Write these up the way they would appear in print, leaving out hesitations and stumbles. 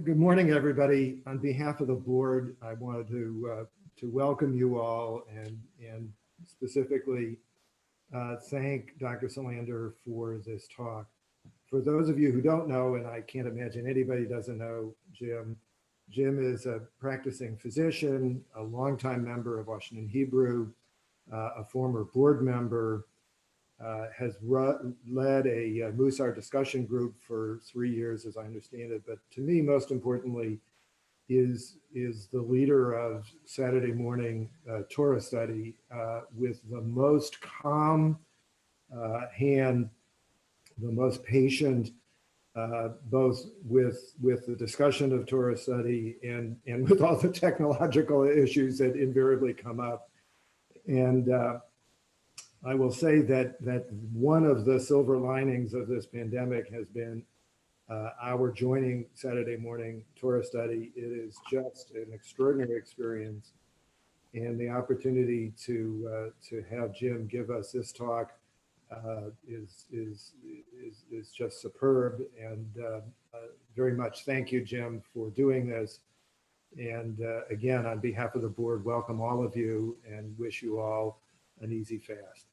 Good morning, everybody. On behalf of the board, I wanted to welcome you all and specifically thank Dr. Solander for this talk. For those of you who don't know, and I can't imagine anybody doesn't know Jim, Jim is a practicing physician, a longtime member of Washington Hebrew, a former board member, has led a Mussar discussion group for 3 years, as I understand it. But to me, most importantly, is the leader of Saturday morning Torah study with the most calm hand, the most patient, both with the discussion of Torah study and with all the technological issues that invariably come up. And I will say that one of the silver linings of this pandemic has been our joining Saturday morning Torah study. It is just an extraordinary experience, and the opportunity to have Jim give us this talk is just superb. And very much thank you, Jim, for doing this. And again, on behalf of the board, welcome all of you and wish you all an easy fast.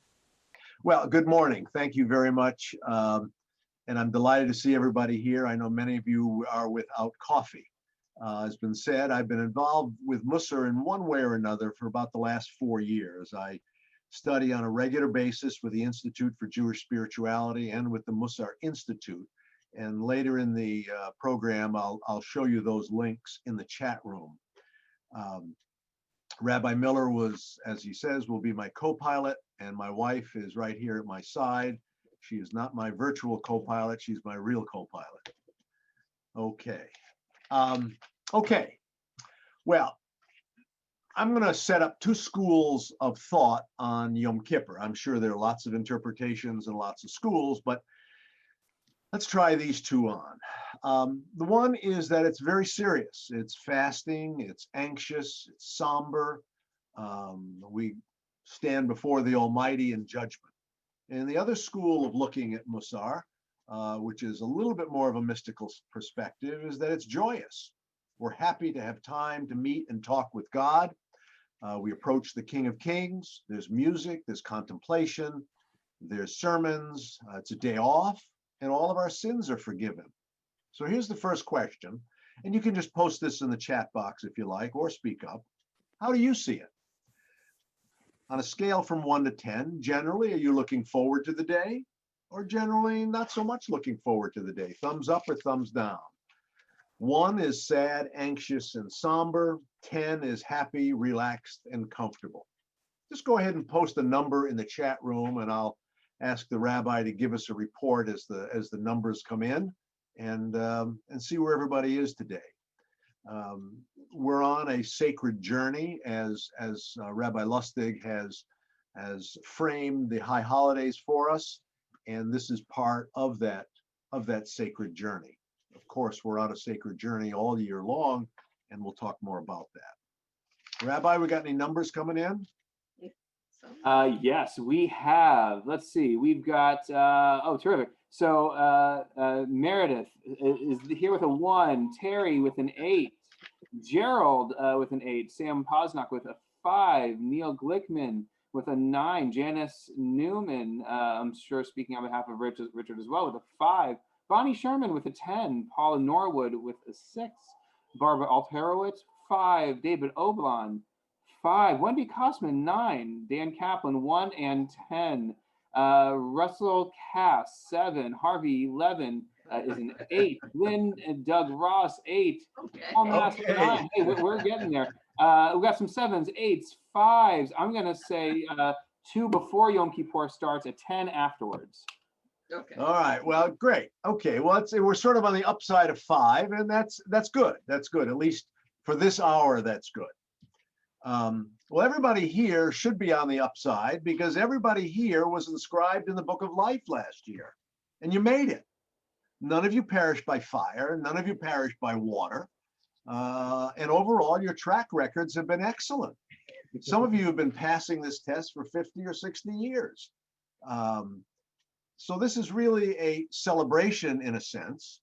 Well, good morning. Thank you very much. And I'm delighted to see everybody here. I know many of you are without coffee. As been said, I've been involved with Mussar in one way or another for about the last 4 years. I study on a regular basis with the Institute for Jewish Spirituality and with the Mussar Institute. And later in the program, I'll show you those links in the chat room. Rabbi Miller was, as he says, will be my co-pilot, and my wife is right here at my side. She is not my virtual co-pilot, she's my real co-pilot. Okay. Okay. Well, I'm going to set up 2 schools of thought on Yom Kippur. I'm sure there are lots of interpretations and lots of schools, but let's try these 2 on. The one is that it's very serious. It's fasting, it's anxious, it's somber. We stand before the Almighty in judgment. And the other school of looking at Mussar, which is a little bit more of a mystical perspective, is that it's joyous. We're happy to have time to meet and talk with God. We approach the King of Kings. There's music, there's contemplation, there's sermons. It's a day off, and all of our sins are forgiven. So here's the first question, and you can just post this in the chat box if you like, or speak up. How do you see it? On a scale from 1 to 10, generally, are you looking forward to the day, or generally not so much looking forward to the day? Thumbs up or thumbs down? 1 is sad, anxious, and somber. 10 is happy, relaxed, and comfortable. Just go ahead and post a number in the chat room, and I'll ask the rabbi to give us a report as the numbers come in, and see where everybody is today. We're on a sacred journey, as Rabbi Lustig has framed the high holidays for us, and this is part of that sacred journey. Of course, we're on a sacred journey all year long, and we'll talk more about that. Rabbi, we got any numbers coming in? Yes, we have. Let's see. We've got, oh, terrific. So Meredith is here with a 1, Terry with an 8, Gerald with an 8, Sam Posnock with a 5, Neil Glickman with a 9, Janice Newman, I'm sure speaking on behalf of Richard as well, with a 5, Bonnie Sherman with a 10, Paula Norwood with a 6, Barbara Alterowitz, 5, David Oblon, 5, Wendy Kosman, 9, Dan Kaplan, 1 and 10, Russell Cass, 7, Harvey 11 is an 8, Lynn and Doug Ross, 8, Paul Mask, 9. Hey, we're getting there. We got some 7s, 8s, 5s. I'm gonna say 2 before Yom Kippur starts, a 10 afterwards. Okay. All right. Well, great. Okay. Well, we're sort of on the upside of 5, and that's good. That's good. At least for this hour, that's good. Well, everybody here should be on the upside, because everybody here was inscribed in the book of life last year, and you made it. None of you perished by fire. None of you perished by water. And overall, your track records have been excellent. Some of you have been passing this test for 50 or 60 years. So this is really a celebration, in a sense,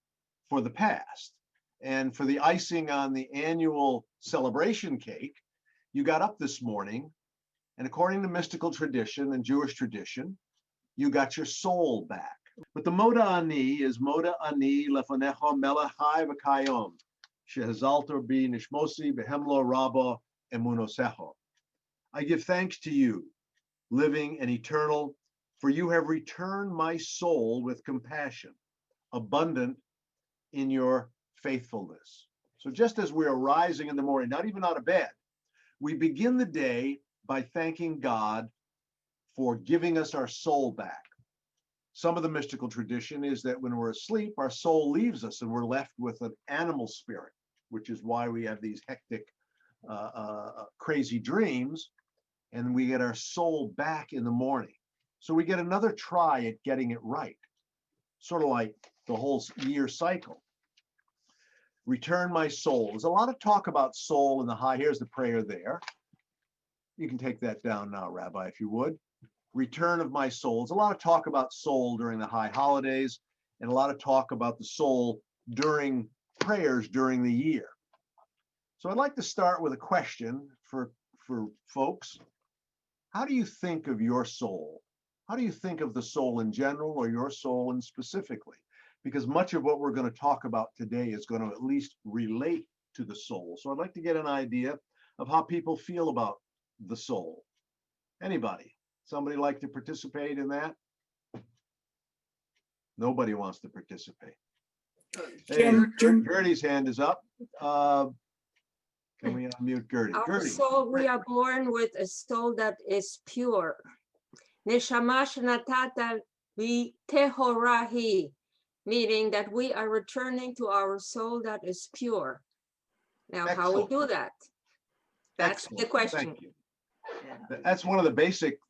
for the past. And for the icing on the annual celebration cake, you got up this morning, and according to mystical tradition and Jewish tradition, you got your soul back. But the Moda Ani is Moda Ani lefanecha melachai v'kayom, shehazalter bi nishmosi behemlo rabba emunosecho. I give thanks to you, living and eternal, for you have returned my soul with compassion, abundant in your faithfulness. So just as we are rising in the morning, not even out of bed, we begin the day by thanking God for giving us our soul back. Some of the mystical tradition is that when we're asleep, our soul leaves us and we're left with an animal spirit, which is why we have these hectic, crazy dreams, and we get our soul back in the morning. So we get another try at getting it right, sort of like the whole year cycle. Return my soul. There's a lot of talk about soul in the high. Here's the prayer there. You can take that down now, Rabbi, if you would. Return of my soul. There's a lot of talk about soul during the high holidays, and a lot of talk about the soul during prayers during the year. So I'd like to start with a question for folks. How do you think of your soul? How do you think of the soul in general, or your soul in specifically? Because much of what we're going to talk about today is going to at least relate to the soul. So I'd like to get an idea of how people feel about the soul. Anybody? Somebody like to participate in that? Nobody wants to participate. Hey, Gertie's hand is up. Can we unmute Gertie? Our Gertie. soul, we are born with a soul that is pure. Neshama shenatata v'tehorahi, meaning that we are returning to our soul that is pure. Now, how we do that? That's the Excellent. question. Thank you. That's one of the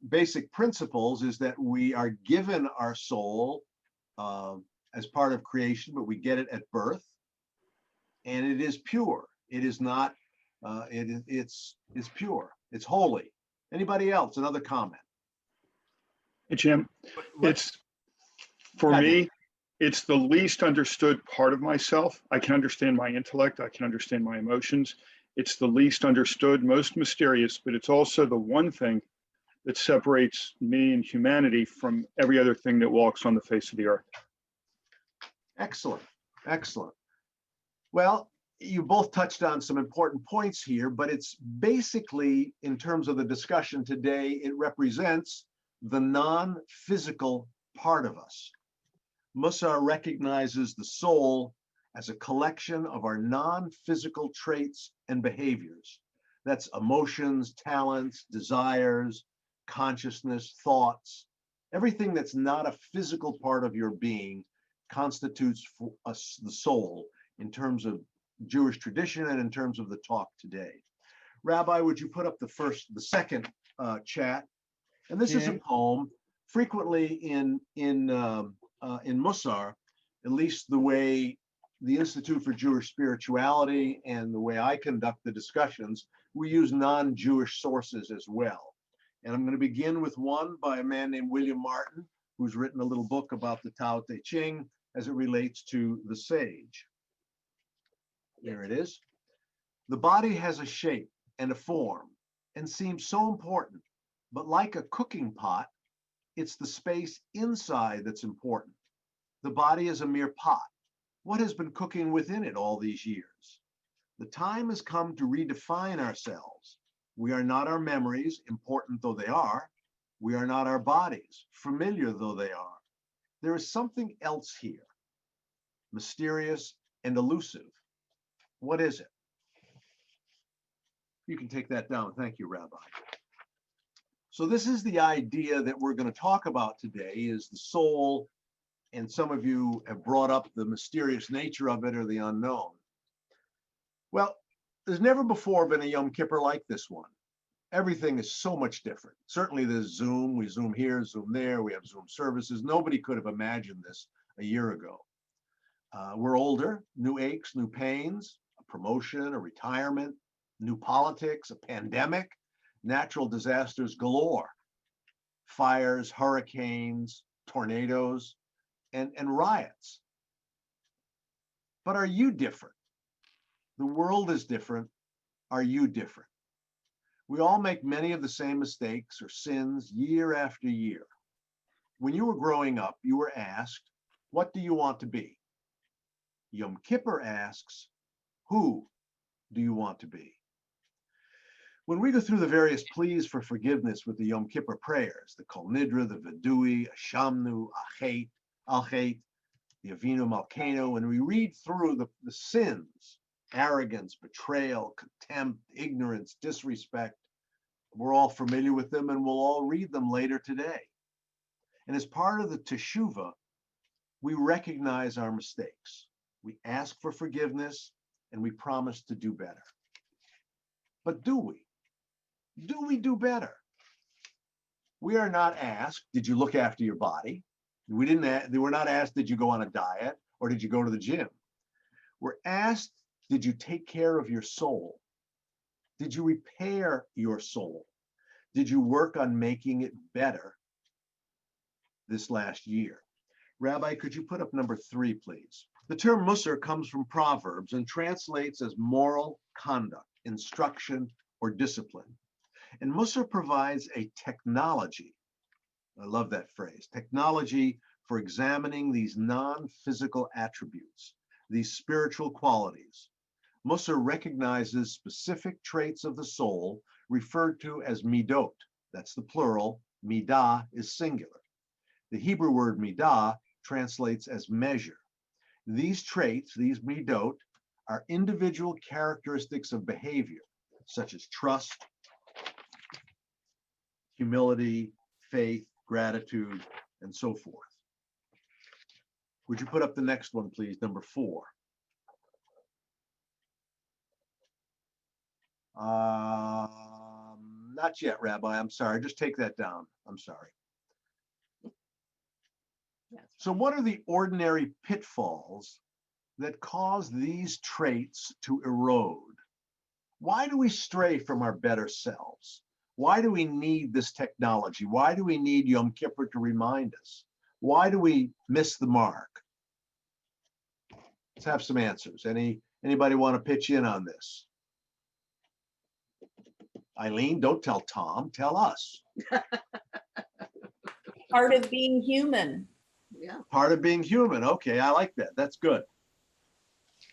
basic principles, is that we are given our soul as part of creation, but we get it at birth, and it is pure. It is not. It's pure. It's holy. Anybody else? Another comment? Hey, Jim, it's, for me, it's the least understood part of myself. I can understand my intellect. I can understand my emotions. It's the least understood, most mysterious, but it's also the one thing that separates me and humanity from every other thing that walks on the face of the earth. Excellent. Excellent. Well, you both touched on some important points here, but it's basically, in terms of the discussion today, it represents the non-physical part of us. Mussar recognizes the soul as a collection of our non-physical traits and behaviors. That's emotions, talents, desires, consciousness, thoughts. Everything that's not a physical part of your being constitutes for us the soul, in terms of Jewish tradition and in terms of the talk today. Rabbi, would you put up the second chat? And this is a poem. Frequently in Mussar, at least the way the Institute for Jewish Spirituality and the way I conduct the discussions, we use non-Jewish sources as well. And I'm going to begin with one by a man named William Martin, who's written a little book about the Tao Te Ching as it relates to the sage. There it is. The body has a shape and a form and seems so important, but like a cooking pot, it's the space inside that's important. The body is a mere pot. What has been cooking within it all these years? The time has come to redefine ourselves. We are not our memories, important though they are. We are not our bodies, familiar though they are. There is something else here, mysterious and elusive. What is it? You can take that down. Thank you, Rabbi. So this is the idea that we're going to talk about today, is the soul, and some of you have brought up the mysterious nature of it or the unknown. Well, there's never before been a Yom Kippur like this one. Everything is so much different. Certainly there's Zoom, we Zoom here, Zoom there, we have Zoom services. Nobody could have imagined this a year ago. We're older, new aches, new pains, a promotion, a retirement, new politics, a pandemic, natural disasters galore, fires, hurricanes, tornadoes, and riots. But are you different? The world is different. Are you different? We all make many of the same mistakes or sins year after year. When you were growing up, you were asked, what do you want to be? Yom Kippur asks, who do you want to be? When we go through the various pleas for forgiveness with the Yom Kippur prayers, the Kol Nidra, the Vidui, Ashamnu, Achet, Alchet, the Avinu Malkeinu, when we read through the sins, arrogance, betrayal, contempt, ignorance, disrespect, we're all familiar with them and we'll all read them later today. And as part of the teshuvah, we recognize our mistakes. We ask for forgiveness and we promise to do better. But do we? Do we do better? We are not asked, did you look after your body? We were not asked, did you go on a diet or did you go to the gym? We're asked, did you take care of your soul? Did you repair your soul? Did you work on making it better this last year? Rabbi, could you put up number 3, please? The term Mussar comes from Proverbs and translates as moral conduct, instruction, or discipline. And Mussar provides a technology, I love that phrase, technology for examining these non-physical attributes, these spiritual qualities. Mussar recognizes specific traits of the soul referred to as Middot, that's the plural, Middah is singular. The Hebrew word Middah translates as measure. These traits, these Middot, are individual characteristics of behavior, such as trust, humility, faith, gratitude, and so forth. Would you put up the next one, please, number 4? Not yet, Rabbi, I'm sorry, just take that down, I'm sorry. So what are the ordinary pitfalls that cause these traits to erode? Why do we stray from our better selves? Why do we need this technology? Why do we need Yom Kippur to remind us? Why do we miss the mark? Let's have some answers. Anybody want to pitch in on this? Eileen, don't tell Tom, tell us. Part of being human. Yeah. Part of being human. Okay, I like that. That's good.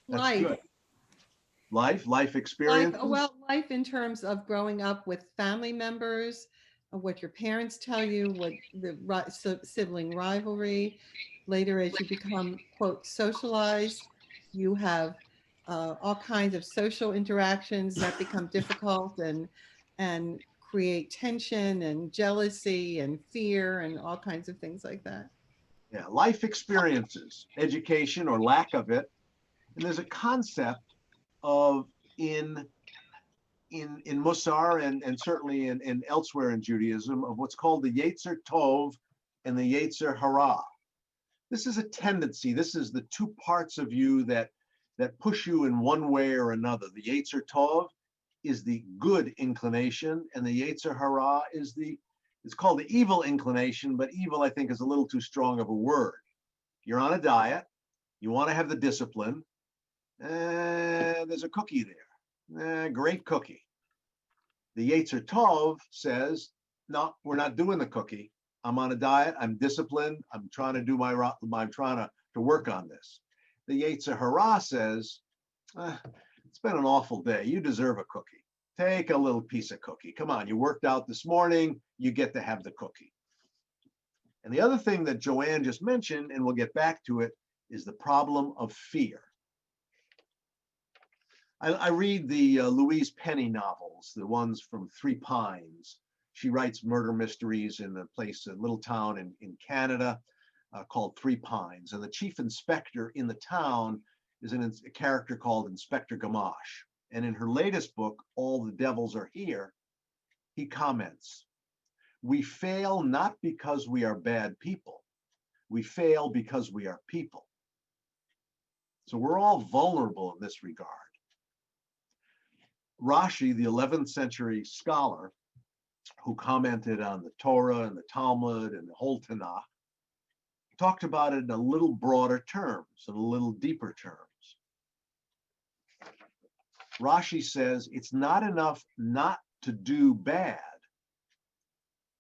That's Life. good. Life experience. Life in terms of growing up with family members, what your parents tell you, what the sibling rivalry. Later, as you become, quote, socialized, you have all kinds of social interactions that become difficult and create tension and jealousy and fear and all kinds of things like that. Yeah, life experiences, education or lack of it. And there's a concept of in Mussar and certainly in elsewhere in Judaism of what's called the Yetzer Tov and the Yetzer Hara. This is a tendency. This is the two parts of you that push you in one way or another. The Yetzer Tov is the good inclination, and the Yetzer Hara is it's called the evil inclination, but evil I think is a little too strong of a word. You're on a diet. You want to have the discipline. There's a cookie there. Great cookie. The Yetzer Tov says, no, we're not doing the cookie. I'm on a diet. I'm disciplined. I'm trying to do I'm trying to work on this. The Yetzer Hara says, it's been an awful day. You deserve a cookie. Take a little piece of cookie. Come on, you worked out this morning. You get to have the cookie. And the other thing that Joanne just mentioned, and we'll get back to it, is the problem of fear. I read the Louise Penny novels, the ones from Three Pines. She writes murder mysteries in a little town in Canada called Three Pines. And the chief inspector in the town is a character called Inspector Gamache. And in her latest book, All the Devils Are Here, he comments, we fail not because we are bad people. We fail because we are people. So we're all vulnerable in this regard. Rashi, the 11th century scholar who commented on the Torah and the Talmud and the whole Tanakh, talked about it in a little broader terms and a little deeper terms. Rashi says it's not enough not to do bad.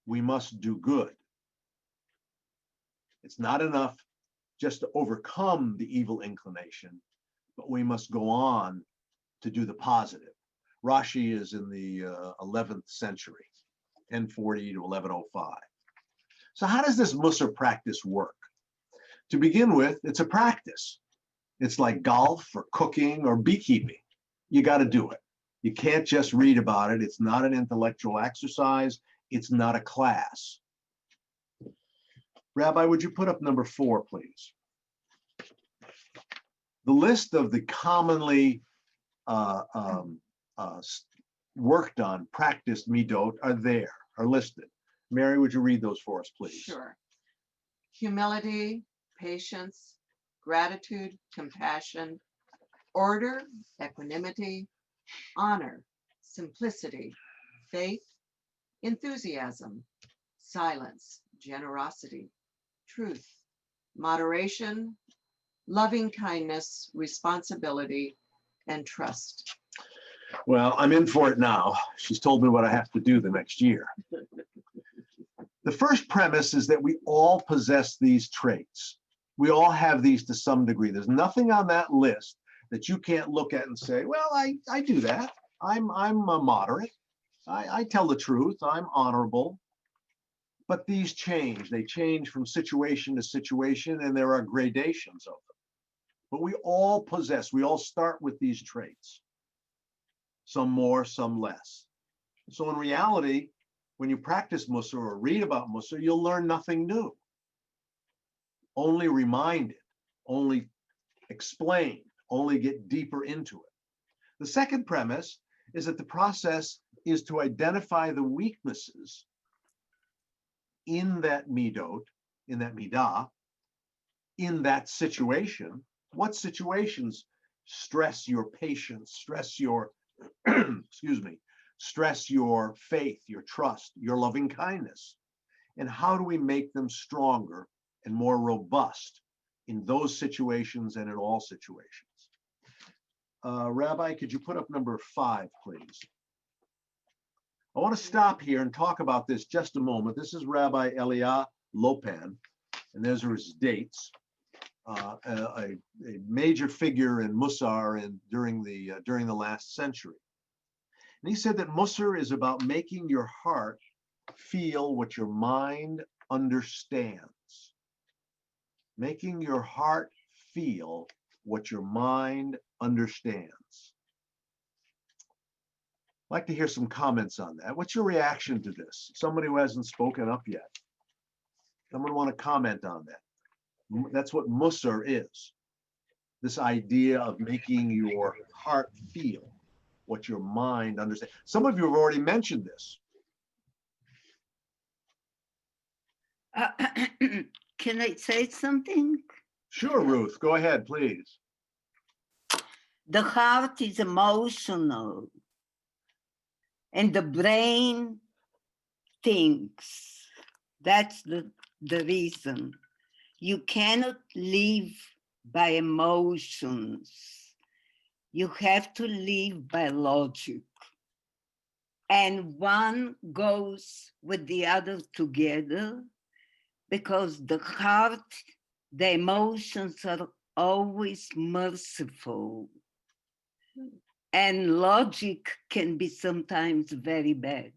We must do good. It's not enough just to overcome the evil inclination, but we must go on to do the positive. Rashi is in the 11th century, 1040 to 1105. So how does this Mussar practice work? To begin with, it's a practice. It's like golf or cooking or beekeeping. You got to do it. You can't just read about it. It's not an intellectual exercise. It's not a class. Rabbi, would you put up number 4, please? The list of the commonly worked on, practiced Midot are listed. Mary, would you read those for us, please? Sure. Humility, patience, gratitude, compassion, order, equanimity, honor, simplicity, faith, enthusiasm, silence, generosity, truth, moderation, loving kindness, responsibility, and trust. Well, I'm in for it now. She's told me what I have to do the next year. The first premise is that we all possess these traits. We all have these to some degree. There's nothing on that list that you can't look at and say, well, I do that. I'm a moderate. I tell the truth. I'm honorable. But these change. They change from situation to situation, and there are gradations of them. But we all possess, we all start with these traits. Some more, some less. So in reality, when you practice Mussar or read about Mussar, you'll learn nothing new. Only reminded, only explained, only get deeper into it. The second premise is that the process is to identify the weaknesses in that Midot, in that Middah, in that situation. What situations stress your patience, stress your, excuse me, stress your faith, your trust, your loving kindness? And how do we make them stronger and more robust in those situations and in all situations? Rabbi, could you put up number 5, please? I want to stop here and talk about this just a moment. This is Rabbi Elia Lopan, and those are his dates. A major figure in Mussar during the last century. And he said that Mussar is about making your heart feel what your mind understands. Making your heart feel what your mind understands. I'd like to hear some comments on that. What's your reaction to this? Somebody who hasn't spoken up yet. Someone want to comment on that? That's what Mussar is. This idea of making your heart feel what your mind understands. Some of you have already mentioned this. Can I say something? Sure, Ruth, go ahead, please. The heart is emotional and the brain thinks. That's the reason. You cannot live by emotions. You have to live by logic. And one goes with the other together because the heart, the emotions are always merciful. And logic can be sometimes very bad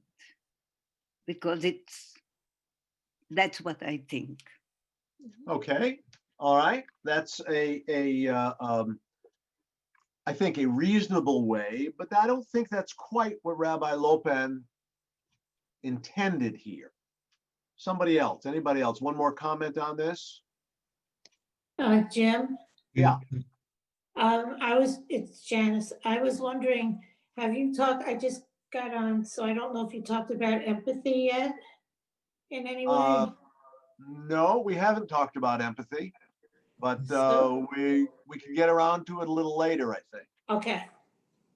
because that's what I think. Okay, all right. That's I think a reasonable way, but I don't think that's quite what Rabbi Lopan intended here. Somebody else, anybody else? One more comment on this? Jim? Yeah. It's Janice. I was wondering, have you talked, I just got on, so I don't know if you talked about empathy yet in any way? No, we haven't talked about empathy, but we can get around to it a little later, I think. Okay.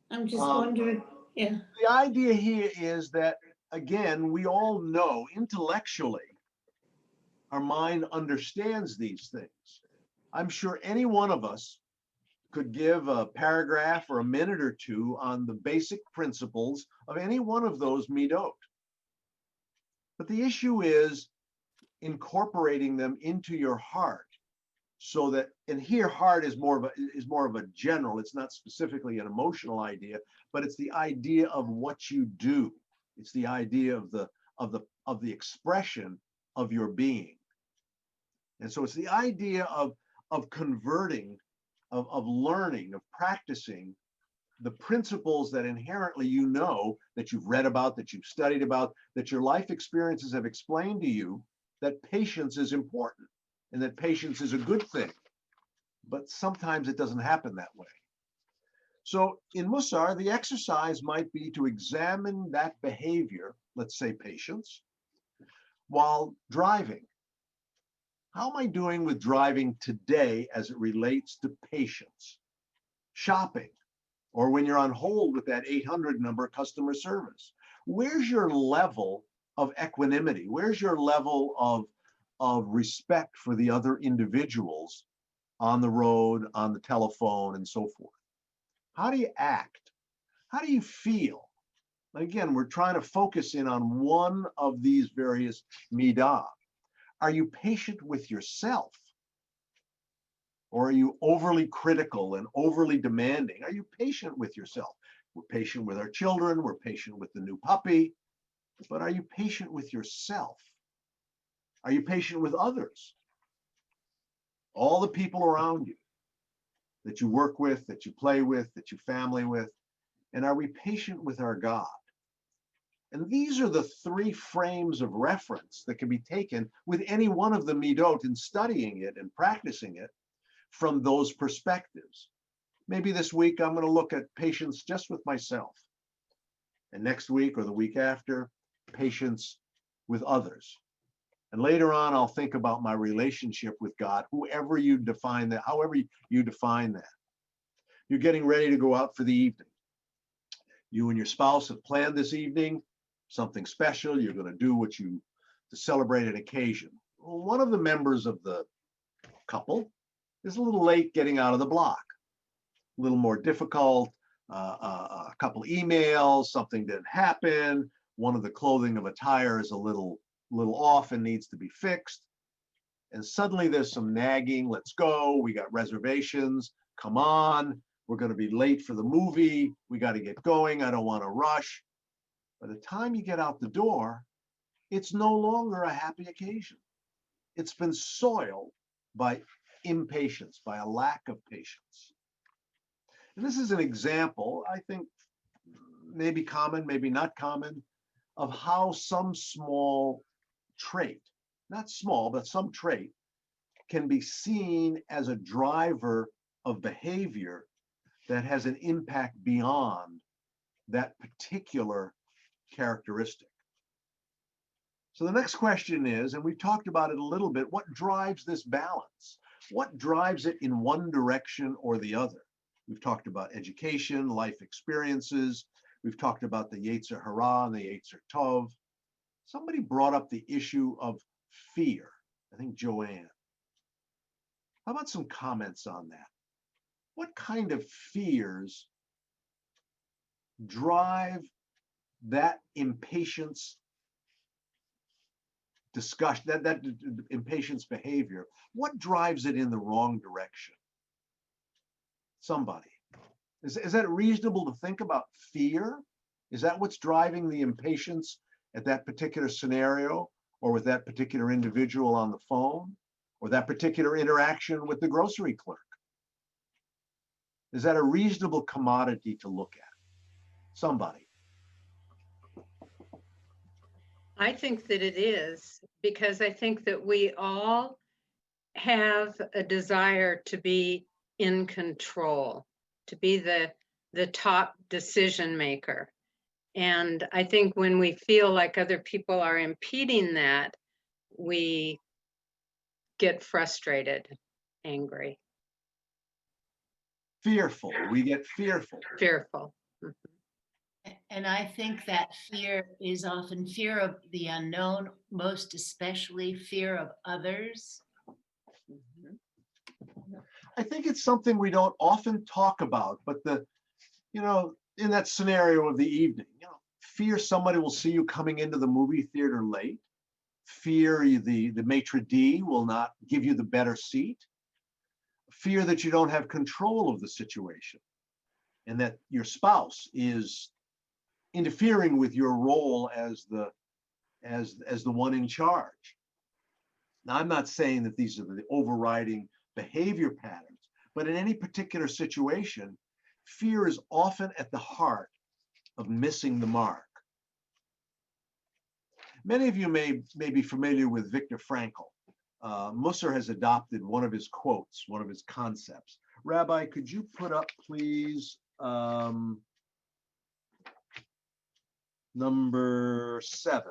I'm just wondering, yeah. The idea here is that, again, we all know intellectually our mind understands these things. I'm sure any one of us could give a paragraph or a minute or two on the basic principles of any one of those Midot. But the issue is incorporating them into your heart so that, and here heart is more of a general, it's not specifically an emotional idea, but it's the idea of what you do. It's the idea of the expression of your being. And so it's the idea of converting, of learning, of practicing the principles that inherently you know, that you've read about, that you've studied about, that your life experiences have explained to you, that patience is important and that patience is a good thing. But sometimes it doesn't happen that way. So in Mussar, the exercise might be to examine that behavior, let's say patience, while driving. How am I doing with driving today as it relates to patience? Shopping, or when you're on hold with that 800 number customer service. Where's your level of equanimity? Where's your level of respect for the other individuals on the road, on the telephone, and so forth? How do you act? How do you feel? Again, we're trying to focus in on one of these various Middah. Are you patient with yourself? Or are you overly critical and overly demanding? Are you patient with yourself? We're patient with our children, we're patient with the new puppy, but are you patient with yourself? Are you patient with others? All the people around you that you work with, that you play with, that you family with, and are we patient with our God? And these are the three frames of reference that can be taken with any one of the Midot in studying it and practicing it from those perspectives. Maybe this week I'm going to look at patience just with myself. And next week or the week after, patience with others. And later on, I'll think about my relationship with God, however you define that, however you define that. You're getting ready to go out for the evening. You and your spouse have planned this evening, something special. You're going to do to celebrate an occasion. Well, one of the members of the couple is a little late getting out of the block, a little more difficult, a couple emails, something didn't happen. One of the clothing of attire is a little off and needs to be fixed. And suddenly there's some nagging, let's go, we got reservations, come on, we're going to be late for the movie, we got to get going, I don't want to rush. By the time you get out the door, it's no longer a happy occasion. It's been soiled by impatience, by a lack of patience. And this is an example, I think, maybe common, maybe not common, of how some small trait, not small, but some trait, can be seen as a driver of behavior that has an impact beyond that particular characteristic. So the next question is, and we've talked about it a little bit, what drives this balance? What drives it in one direction or the other? We've talked about education, life experiences. We've talked about the Yetzer Hara and the Yetzer Tov. Somebody brought up the issue of fear. I think Joanne. How about some comments on that? What kind of fears drive that impatience discussion, that impatience behavior? What drives it in the wrong direction? Somebody. Is that reasonable to think about fear? Is that what's driving the impatience at that particular scenario, or with that particular individual on the phone, or that particular interaction with the grocery clerk? Is that a reasonable commodity to look at? Somebody. I think that it is, because I think that we all have a desire to be in control, to be the top decision maker. And I think when we feel like other people are impeding that, we get frustrated, angry. Fearful. We get fearful. Fearful. And I think that fear is often fear of the unknown, most especially fear of others. I think it's something we don't often talk about, but in that scenario of the evening, fear somebody will see you coming into the movie theater late. Fear the maitre d' will not give you the better seat. Fear that you don't have control of the situation and that your spouse is interfering with your role as the one in charge. Now, I'm not saying that these are the overriding behavior patterns, but in any particular situation, fear is often at the heart of missing the mark. Many of you may be familiar with Viktor Frankl. Mussar has adopted one of his quotes, one of his concepts. Rabbi, could you put up, please, number 7.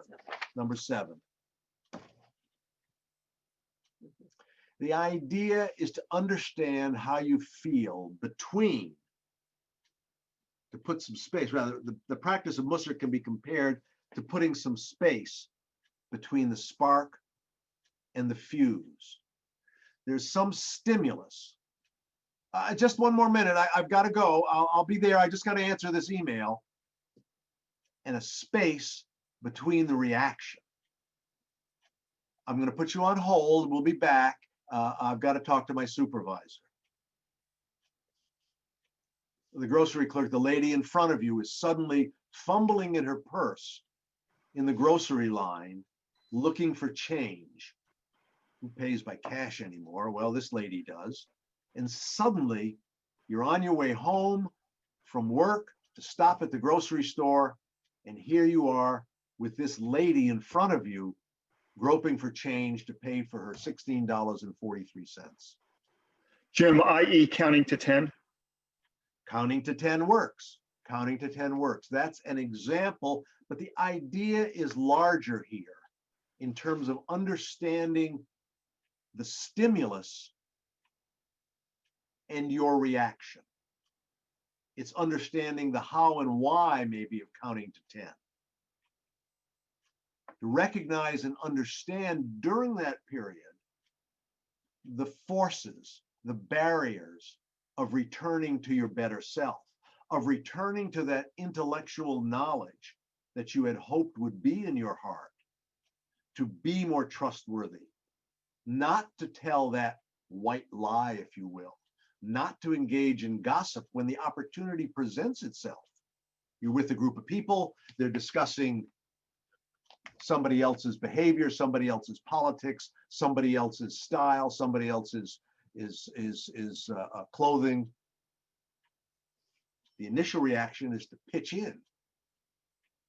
The idea is to understand how you feel between, to put some space, rather, the practice of Mussar can be compared to putting some space between the spark and the fuse. There's some stimulus. Just one more minute, I've got to go. I'll be there. I just got to answer this email. And a space between the reaction. I'm going to put you on hold. We'll be back. I've got to talk to my supervisor. The grocery clerk, the lady in front of you, is suddenly fumbling in her purse in the grocery line, looking for change. Who pays by cash anymore? Well, this lady does. And suddenly you're on your way home from work to stop at the grocery store, and here you are with this lady in front of you groping for change to pay for her $16.43. Jim, i.e. counting to 10? Counting to 10 works. Counting to 10 works. That's an example, but the idea is larger here in terms of understanding the stimulus and your reaction. It's understanding the how and why maybe of counting to 10. To recognize and understand during that period the forces, the barriers of returning to your better self, of returning to that intellectual knowledge that you had hoped would be in your heart, to be more trustworthy, not to tell that white lie, if you will, not to engage in gossip when the opportunity presents itself. You're with a group of people, they're discussing somebody else's behavior, somebody else's politics, somebody else's style, somebody else's clothing. The initial reaction is to pitch in.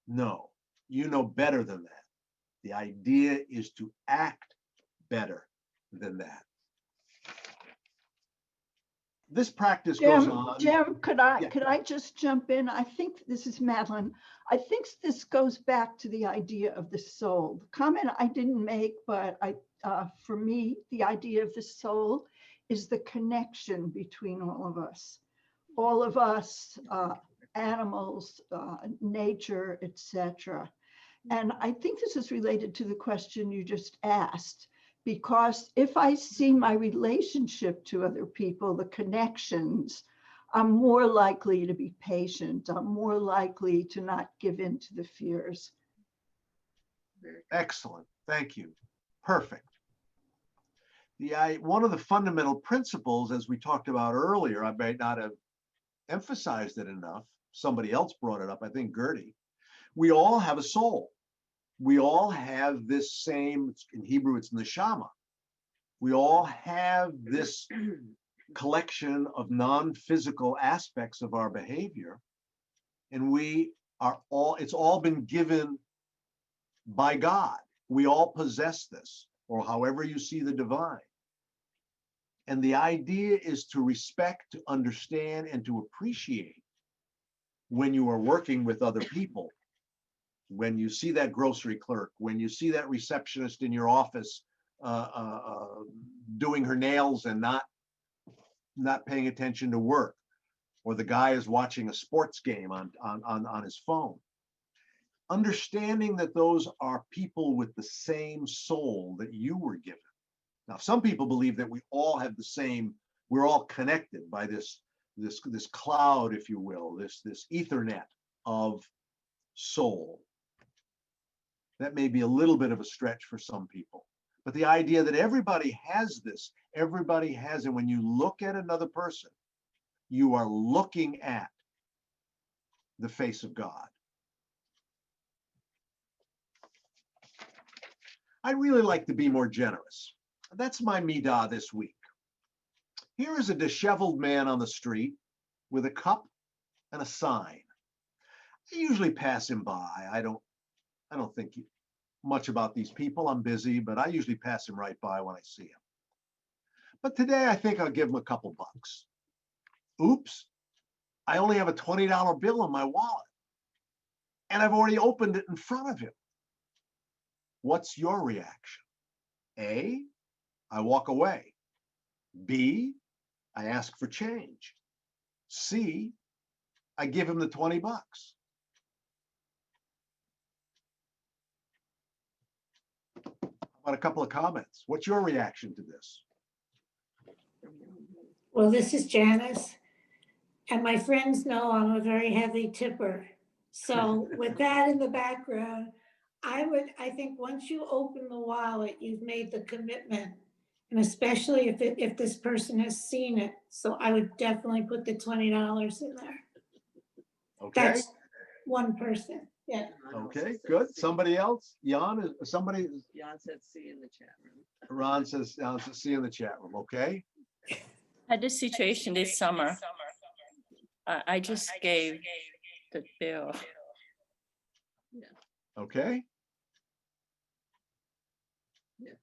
No, you know better than that. The idea is to act better than that. This practice goes on. Jim, could I just jump in? I think this is Madeline. I think this goes back to the idea of the soul. The comment I didn't make, but for me, the idea of the soul is the connection between all of us. All of us, animals, nature, etc. And I think this is related to the question you just asked. Because if I see my relationship to other people, the connections, I'm more likely to be patient. I'm more likely to not give in to the fears. Excellent. Thank you. Perfect. One of the fundamental principles, as we talked about earlier, I might not have emphasized it enough. Somebody else brought it up, I think Gertie. We all have a soul. We all have this same, in Hebrew, it's neshama. We all have this collection of non-physical aspects of our behavior. And it's all been given by God. We all possess this, or however you see the divine. And the idea is to respect, to understand, and to appreciate when you are working with other people. When you see that grocery clerk, when you see that receptionist in your office doing her nails and not paying attention to work, or the guy is watching a sports game on his phone. Understanding that those are people with the same soul that you were given. Now, some people believe that we all have the same We're all connected by this cloud, if you will, this ethernet of soul. That may be a little bit of a stretch for some people, but the idea that everybody has this, everybody has it. When you look at another person, you are looking at the face of God. I really like to be more generous. That's my Middah this week. Here is a disheveled man on the street with a cup and a sign. I usually pass him by. I don't think much about these people. I'm busy, but I usually pass him right by when I see him. But today I think I'll give him a couple bucks. Oops, I only have a $20 bill in my wallet, and I've already opened it in front of him. What's your reaction? A, I walk away. B, I ask for change. C, I give him the 20 bucks. How about a couple of comments? What's your reaction to this? Well, this is Janice, and my friends know I'm a very heavy tipper. So with that in the background, I think once you open the wallet, you've made the commitment, and especially if this person has seen it. So I would definitely put the $20 in there. Okay. That's one person. Yeah. Okay, good. Somebody else? Jan, somebody? Jan said C in the chat room. Ron says C in the chat room. Okay. Had this situation this summer. I just gave the bill. Okay. Yeah.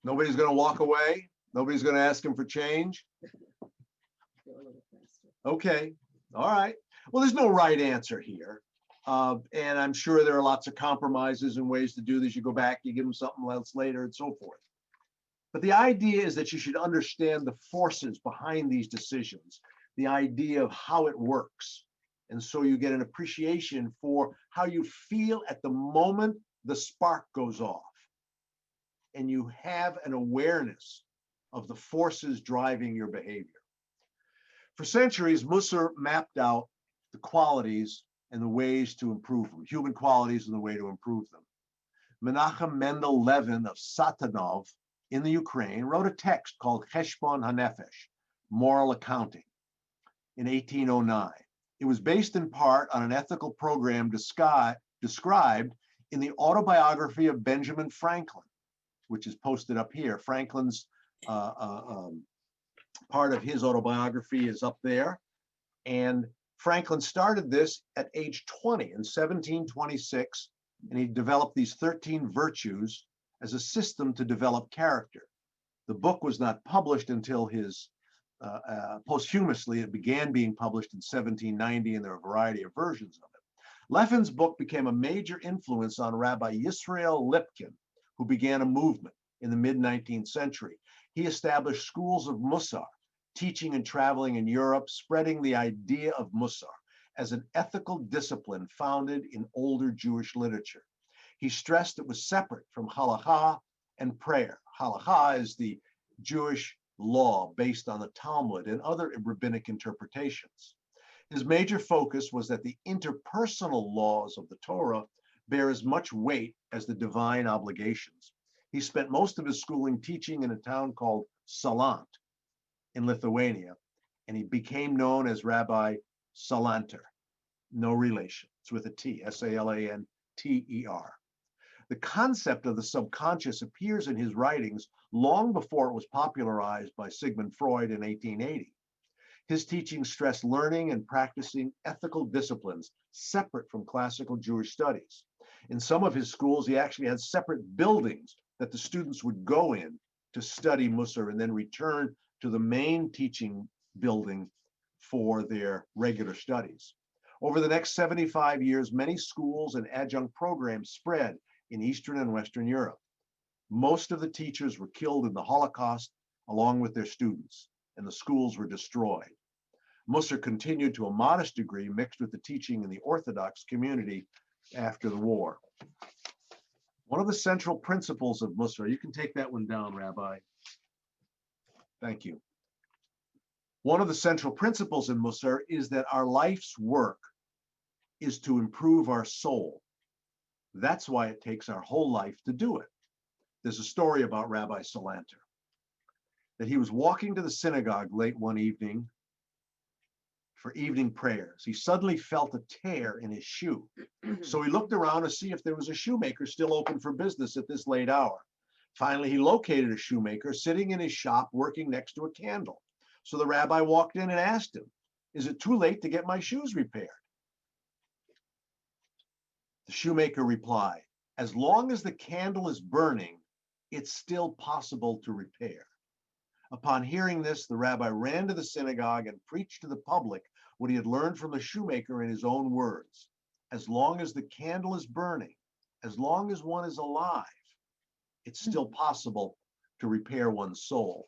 Nobody's going to walk away. Nobody's going to ask him for change. Go a little faster. Okay. All right. Well, there's no right answer here. And I'm sure there are lots of compromises and ways to do this. You go back, you give them something else later and so forth. But the idea is that you should understand the forces behind these decisions, the idea of how it works. And so you get an appreciation for how you feel at the moment the spark goes off. And you have an awareness of the forces driving your behavior. For centuries, Mussar mapped out the qualities and the ways to improve them, human qualities and the way to improve them. Menachem Mendel Levin of Satanov in the Ukraine wrote a text called Cheshbon HaNefesh, Moral Accounting, in 1809. It was based in part on an ethical program described in the autobiography of Benjamin Franklin, which is posted up here. Franklin's part of his autobiography is up there. And Franklin started this at age 20 in 1726, and he developed these 13 virtues as a system to develop character. The book was not published until his, posthumously, it began being published in 1790, and there are a variety of versions of it. Levin's book became a major influence on Rabbi Yisrael Lipkin, who began a movement in the mid-19th century. He established schools of Mussar, teaching and traveling in Europe, spreading the idea of Mussar as an ethical discipline founded in older Jewish literature. He stressed it was separate from halakha and prayer. Halakha is the Jewish law based on the Talmud and other rabbinic interpretations. His major focus was that the interpersonal laws of the Torah bear as much weight as the divine obligations. He spent most of his schooling teaching in a town called Salant in Lithuania, and he became known as Rabbi Salanter. No relation. It's with a T, S-A-L-A-N-T-E-R. The concept of the subconscious appears in his writings long before it was popularized by Sigmund Freud in 1880. His teachings stress learning and practicing ethical disciplines separate from classical Jewish studies. In some of his schools, he actually had separate buildings that the students would go in to study Mussar and then return to the main teaching building for their regular studies. Over the next 75 years, many schools and adjunct programs spread in Eastern and Western Europe. Most of the teachers were killed in the Holocaust along with their students, and the schools were destroyed. Mussar continued to a modest degree, mixed with the teaching in the Orthodox community after the war. One of the central principles of Mussar, you can take that one down, Rabbi. Thank you. One of the central principles in Mussar is that our life's work is to improve our soul. That's why it takes our whole life to do it. There's a story about Rabbi Salanter, that he was walking to the synagogue late one evening for evening prayers. He suddenly felt a tear in his shoe. So he looked around to see if there was a shoemaker still open for business at this late hour. Finally, he located a shoemaker sitting in his shop working next to a candle. So the rabbi walked in and asked him, "Is it too late to get my shoes repaired?" The shoemaker replied, "As long as the candle is burning, it's still possible to repair." Upon hearing this, the rabbi ran to the synagogue and preached to the public what he had learned from the shoemaker in his own words. As long as the candle is burning, as long as one is alive, it's still possible to repair one's soul.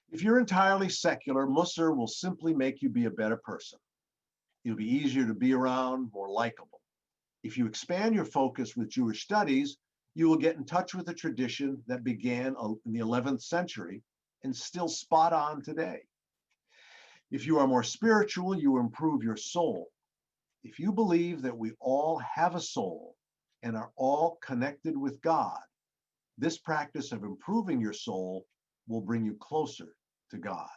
If you're entirely secular, Mussar will simply make you be a better person. You'll be easier to be around, more likable. If you expand your focus with Jewish studies, you will get in touch with a tradition that began in the 11th century and still spot on today. If you are more spiritual, you improve your soul. If you believe that we all have a soul and are all connected with God, this practice of improving your soul will bring you closer to God.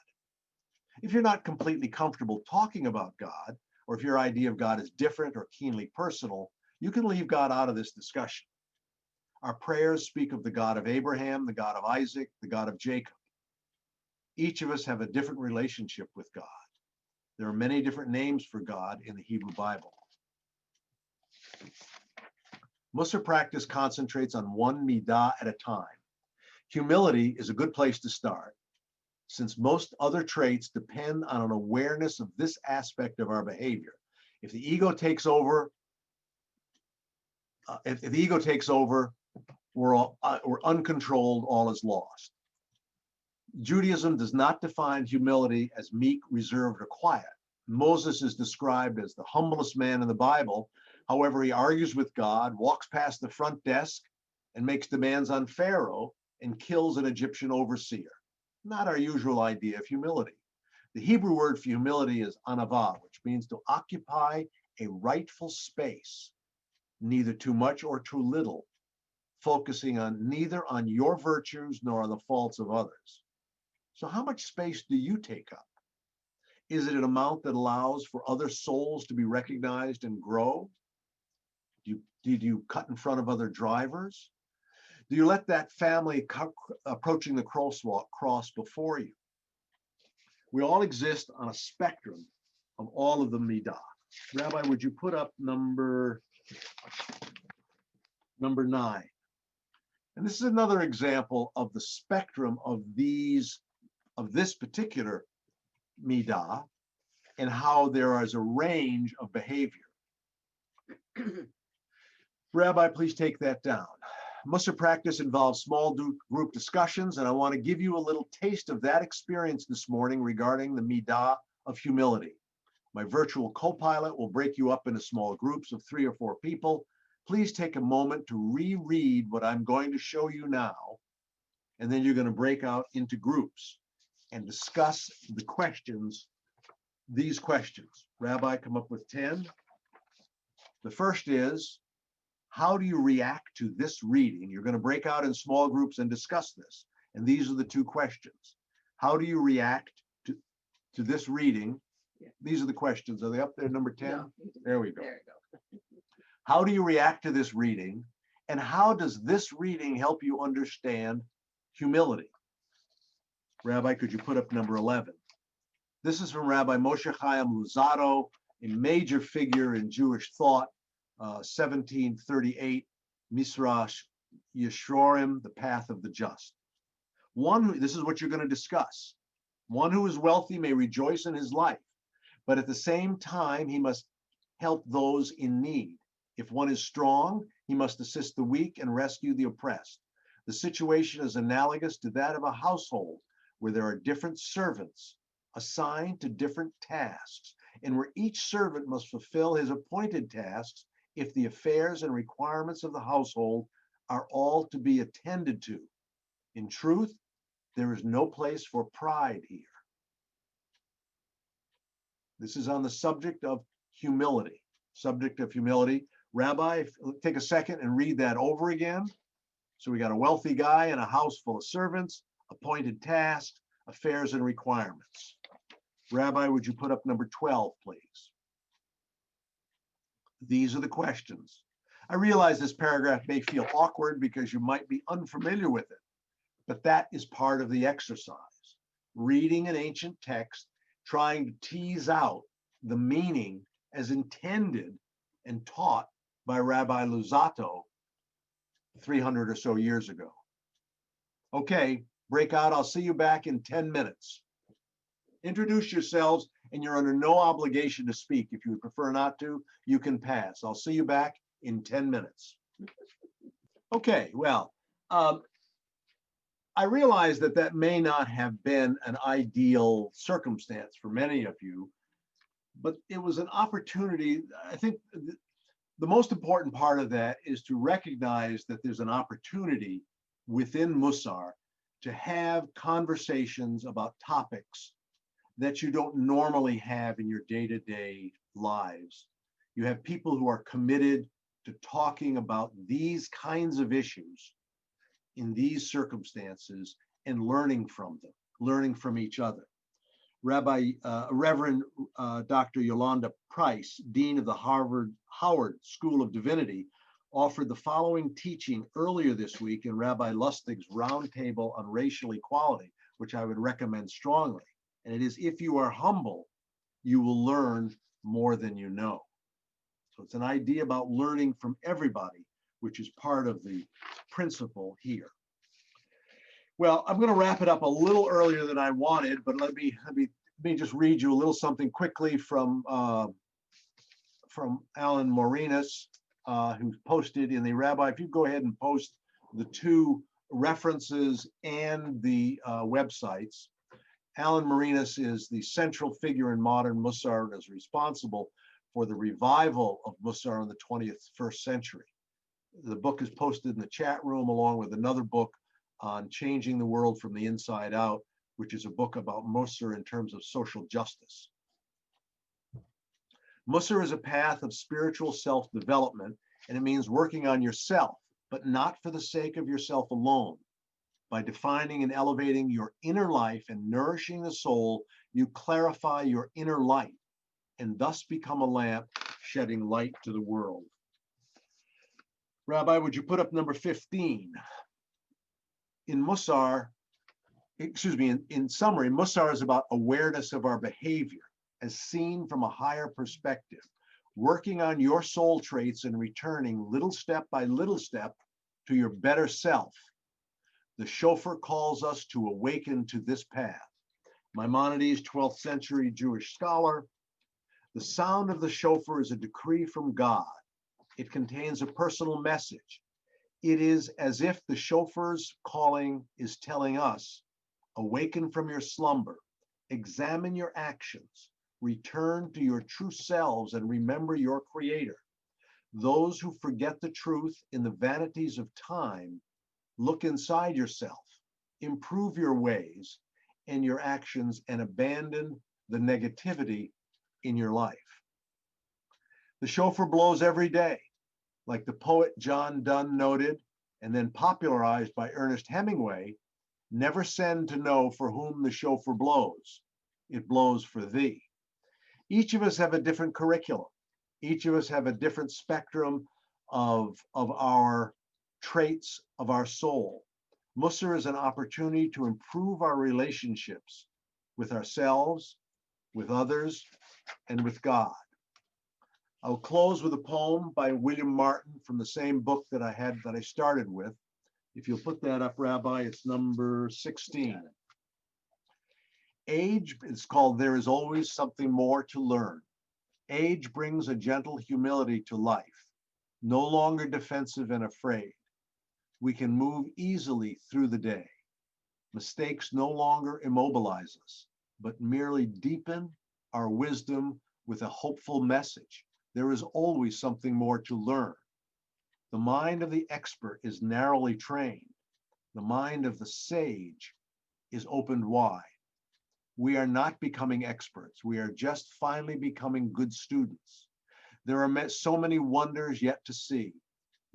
If you're not completely comfortable talking about God, or if your idea of God is different or keenly personal, you can leave God out of this discussion. Our prayers speak of the God of Abraham, the God of Isaac, the God of Jacob. Each of us have a different relationship with God. There are many different names for God in the Hebrew Bible. Mussar practice concentrates on one Middah at a time. Humility is a good place to start, since most other traits depend on an awareness of this aspect of our behavior. If the ego takes over, we're uncontrolled, all is lost. Judaism does not define humility as meek, reserved, or quiet. Moses is described as the humblest man in the Bible. However, he argues with God, walks past the front desk, and makes demands on Pharaoh, and kills an Egyptian overseer. Not our usual idea of humility. The Hebrew word for humility is anavah, which means to occupy a rightful space, neither too much or too little, focusing on neither on your virtues nor on the faults of others. So how much space do you take up? Is it an amount that allows for other souls to be recognized and grow? Did you cut in front of other drivers? Do you let that family approaching the cross before you? We all exist on a spectrum of all of the Middah. Rabbi, would you put up number 9? And this is another example of the spectrum of this particular Middah and how there is a range of behavior. Rabbi, please take that down. Mussar practice involves small group discussions, and I want to give you a little taste of that experience this morning regarding the Middah of humility. My virtual co-pilot will break you up into small groups of 3 or 4 people. Please take a moment to reread what I'm going to show you now, and then you're going to break out into groups and discuss the questions, these questions. Rabbi, come up with 10. The first is, how do you react to this reading? You're going to break out in small groups and discuss this. And these are the 2 questions. How do you react to this reading? These are the questions. Are they up there, number 10? No, There we go. there you go. How do you react to this reading? And how does this reading help you understand humility? Rabbi, could you put up number 11? This is from Rabbi Moshe Chaim Luzzatto, a major figure in Jewish thought, 1738, Misrash Yeshorim, the path of the just. This is what you're going to discuss. One who is wealthy may rejoice in his life, but at the same time, he must help those in need. If one is strong, he must assist the weak and rescue the oppressed. The situation is analogous to that of a household where there are different servants assigned to different tasks, and where each servant must fulfill his appointed tasks if the affairs and requirements of the household are all to be attended to. In truth, There is no place for pride here. This is on the subject of humility. Subject of humility. Rabbi, take a second and read that over again. So we got a wealthy guy in a house full of servants, appointed tasks, affairs and requirements. Rabbi, would you put up number 12, please? These are the questions. I realize this paragraph may feel awkward because you might be unfamiliar with it, but that is part of the exercise. Reading an ancient text, trying to tease out the meaning as intended and taught by Rabbi Luzzatto 300 or so years ago. Okay, break out. I'll see you back in 10 minutes. Introduce yourselves, and you're under no obligation to speak. If you would prefer not to, you can pass. I'll see you back in 10 minutes. Okay, well, I realize that that may not have been an ideal circumstance for many of you, but it was an opportunity. I think the most important part of that is to recognize that there's an opportunity within Mussar to have conversations about topics that you don't normally have in your day-to-day lives. You have people who are committed to talking about these kinds of issues in these circumstances and learning from them, learning from each other. Reverend Dr. Yolanda Price, Dean of the Howard School of Divinity, offered the following teaching earlier this week in Rabbi Lustig's Roundtable on Racial Equality, which I would recommend strongly. And it is, if you are humble, you will learn more than you know. So it's an idea about learning from everybody, which is part of the principle here. Well, I'm going to wrap it up a little earlier than I wanted, but let me just read you a little something quickly from Alan Morinas, who's posted in the Rabbi. If you go ahead and post the two references and the websites. Alan Morinas is the central figure in modern Mussar and is responsible for the revival of Mussar in the 21st century. The book is posted in the chat room along with another book on changing the world from the inside out, which is a book about Mussar in terms of social justice. Mussar is a path of spiritual self-development, and it means working on yourself, but not for the sake of yourself alone. By defining and elevating your inner life and nourishing the soul, you clarify your inner light and thus become a lamp shedding light to the world. Rabbi, would you put up number 15? In Mussar, in summary, Mussar is about awareness of our behavior as seen from a higher perspective, working on your soul traits and returning little step by little step to your better self. The shofar calls us to awaken to this path. Maimonides, 12th century Jewish scholar. The sound of the shofar is a decree from God. It contains a personal message. It is as if the shofar's calling is telling us, awaken from your slumber, examine your actions, return to your true selves and remember your creator. Those who forget the truth in the vanities of time, look inside yourself, improve your ways and your actions, and abandon the negativity in your life. The shofar blows every day, like the poet John Donne noted, and then popularized by Ernest Hemingway, never send to know for whom the shofar blows. It blows for thee. Each of us have a different curriculum. Each of us have a different spectrum of our traits of our soul. Mussar is an opportunity to improve our relationships with ourselves, with others, and with God. I'll close with a poem by William Martin from the same book that I started with. If you'll put that up, Rabbi, it's number 16. Age is called There Is Always Something More to Learn. Age brings a gentle humility to life, no longer defensive and afraid. We can move easily through the day. Mistakes no longer immobilize us, but merely deepen our wisdom with a hopeful message. There is always something more to learn. The mind of the expert is narrowly trained. The mind of the sage is opened wide. We are not becoming experts. We are just finally becoming good students. There are so many wonders yet to see.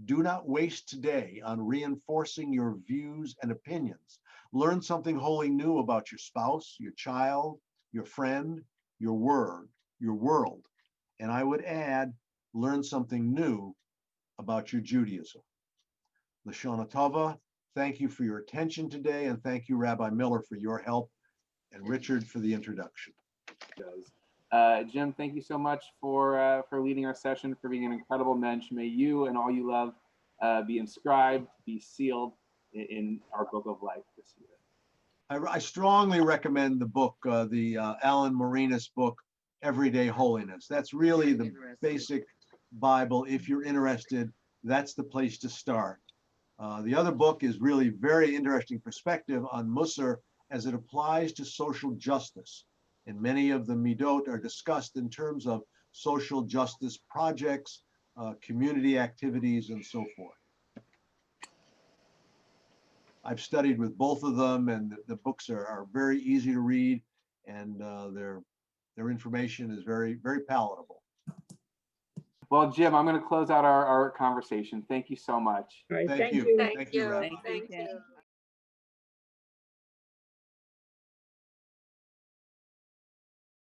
Do not waste today on reinforcing your views and opinions. Learn something wholly new about your spouse, your child, your friend, your world. And I would add, learn something new about your Judaism. Lashana Tova, thank you for your attention today, and thank you, Rabbi Miller, for your help, and Richard for the introduction. Jim, thank you so much for leading our session, for being an incredible mensch. May you and all you love be inscribed, be sealed in our book of life this year. I strongly recommend the book, the Alan Marinas book, Everyday Holiness. That's really the basic Bible. If you're interested, that's the place to start. The other book is really very interesting perspective on Mussar as it applies to social justice. And many of the Midot are discussed in terms of social justice projects, community activities, and so forth. I've studied with both of them, and the books are very easy to read, and their information is very, very palatable. Well, Jim, I'm going to close out our conversation. Thank you so much. Thank you. Thank you. Rabbi. Thank you.